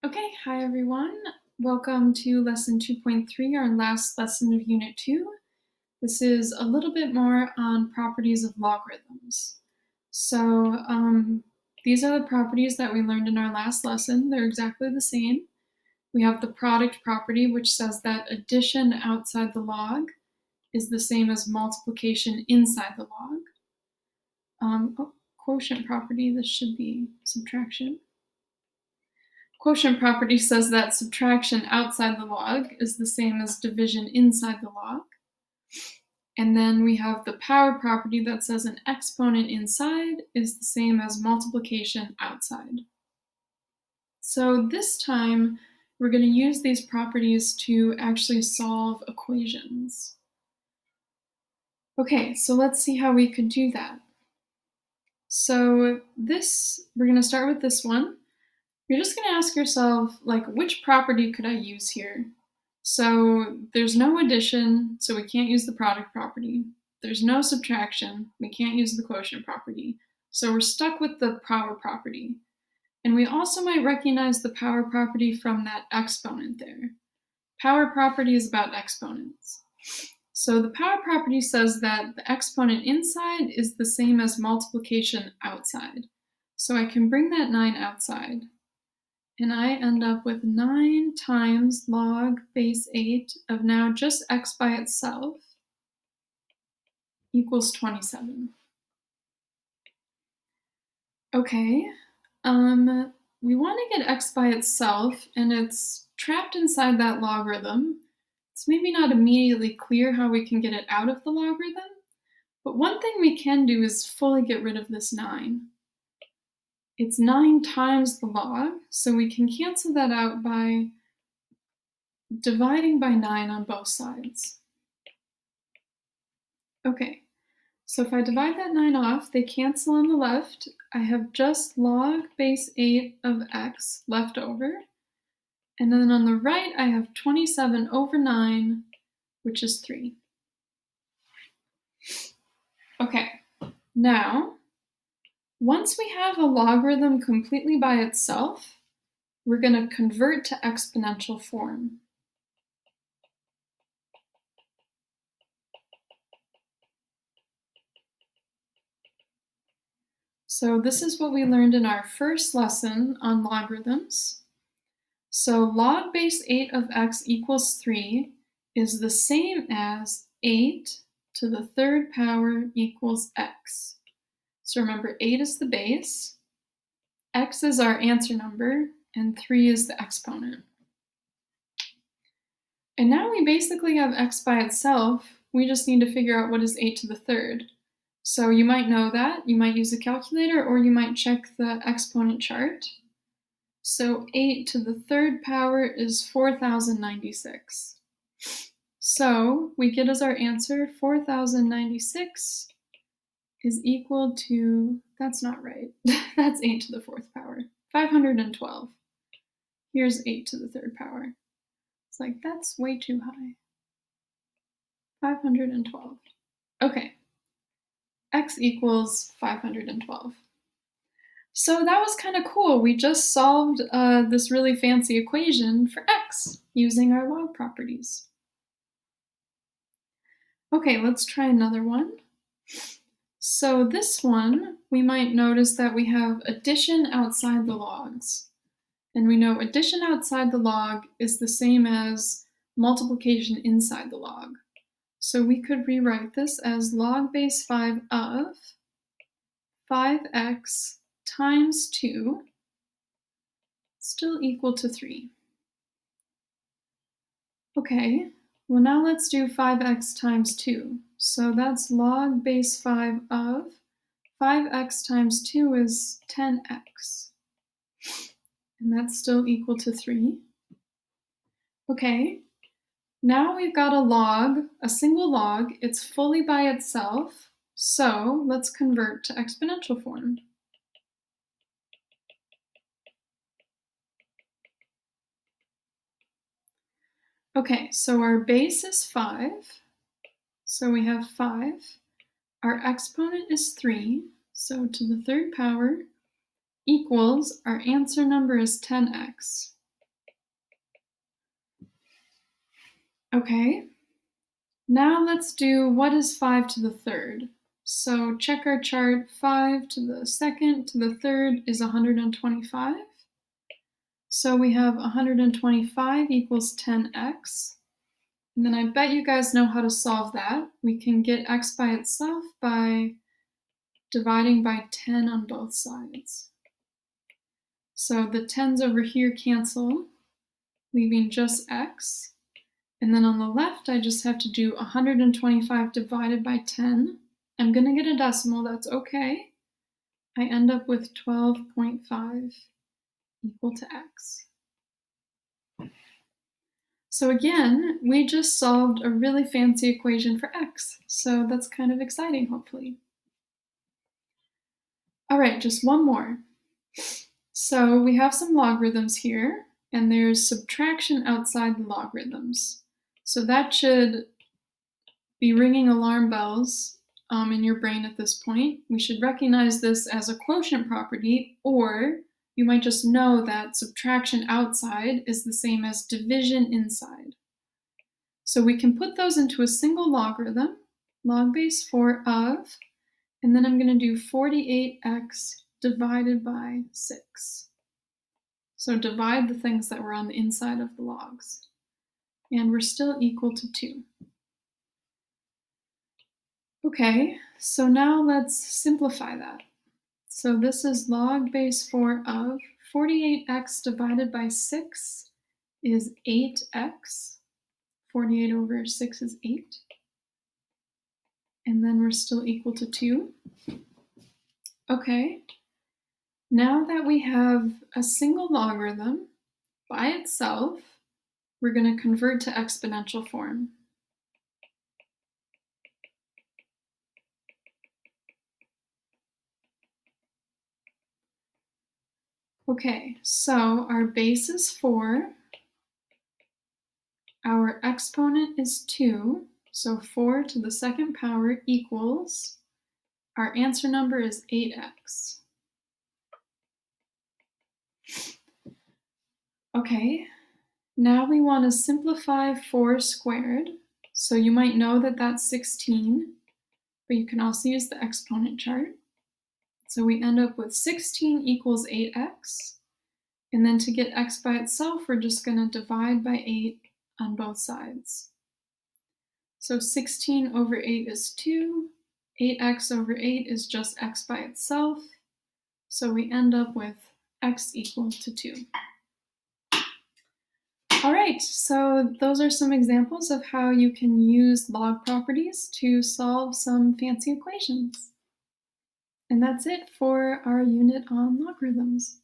Okay, hi everyone. Welcome to lesson 2.3, our last lesson of unit 2. This is a little bit more on properties of logarithms. These are the properties that we learned in our last lesson. They're exactly the same. We have the product property, which says that addition outside the log is the same as multiplication inside the log. Quotient property, this should be subtraction. Quotient property says that subtraction outside the log is the same as division inside the log. And then we have the power property that says an exponent inside is the same as multiplication outside. So this time, we're going to use these properties to actually solve equations. Okay, so let's see how we could do that. So we're going to start with this one. You're just going to ask yourself, which property could I use here? So there's no addition, so we can't use the product property. There's no subtraction, we can't use the quotient property. So we're stuck with the power property. And we also might recognize the power property from that exponent there. Power property is about exponents. So the power property says that the exponent inside is the same as multiplication outside. So I can bring that 9 outside. And I end up with 9 times log base 8 of now just x by itself equals 27. Okay, we want to get x by itself, and it's trapped inside that logarithm. It's maybe not immediately clear how we can get it out of the logarithm, but one thing we can do is fully get rid of this 9. It's 9 times the log, so we can cancel that out by dividing by 9 on both sides. Okay, so if I divide that 9 off, they cancel on the left. I have just log base 8 of x left over. And then on the right, I have 27 over 9, which is 3. Okay, now, once we have a logarithm completely by itself, we're going to convert to exponential form. So this is what we learned in our first lesson on logarithms. So log base 8 of x equals 3 is the same as 8 to the third power equals x. So remember, 8 is the base, x is our answer number, and 3 is the exponent. And now we basically have x by itself. We just need to figure out what is 8 to the third. So you might know that. You might use a calculator, or you might check the exponent chart. So 8 to the third power is 4,096. So we get as our answer 4,096 is equal to, that's not right, that's 8 to the fourth power, 512. Here's 8 to the third power. It's like, that's way too high. 512. Okay, x equals 512. So that was kind of cool. We just solved this really fancy equation for x using our log properties. Okay, let's try another one. So this one, we might notice that we have addition outside the logs. And we know addition outside the log is the same as multiplication inside the log. So we could rewrite this as log base 5 of 5x times 2 still equal to 3. Okay, well now let's do 5x times 2. So that's log base 5 of 5x times 2 is 10x. And that's still equal to 3. Okay, now we've got a log, a single log. It's fully by itself. So let's convert to exponential form. Okay, so our base is 5. So we have 5. Our exponent is 3. So to the third power equals, our answer number is 10x. Okay, now let's do what is 5 to the third. So check our chart. 5 to the second to the third is 125. So we have 125 equals 10x. And then I bet you guys know how to solve that. We can get x by itself by dividing by 10 on both sides. So the 10s over here cancel, leaving just x. And then on the left, I just have to do 125 divided by 10. I'm going to get a decimal, that's okay. I end up with 12.5 equal to x. So again, we just solved a really fancy equation for x. So that's kind of exciting, hopefully. All right, just one more. So we have some logarithms here, and there's subtraction outside the logarithms. So that should be ringing alarm bells in your brain at this point. We should recognize this as a quotient property, or you might just know that subtraction outside is the same as division inside. So we can put those into a single logarithm, log base 4 of, and then I'm going to do 48x divided by 6. So divide the things that were on the inside of the logs. And we're still equal to 2. Okay, so now let's simplify that. So this is log base 4 of 48x divided by 6 is 8x. 48 over 6 is 8. And then we're still equal to 2. Okay, now that we have a single logarithm by itself, we're going to convert to exponential form. Okay, so our base is 4, our exponent is 2, so 4 to the second power equals, our answer number is 8x. Okay, now we want to simplify 4 squared, so you might know that that's 16, but you can also use the exponent chart. So we end up with 16 equals 8x, and then to get x by itself, we're just going to divide by 8 on both sides. So 16 over 8 is 2, 8x over 8 is just x by itself, so we end up with x equal to 2. All right, so those are some examples of how you can use log properties to solve some fancy equations. And that's it for our unit on logarithms.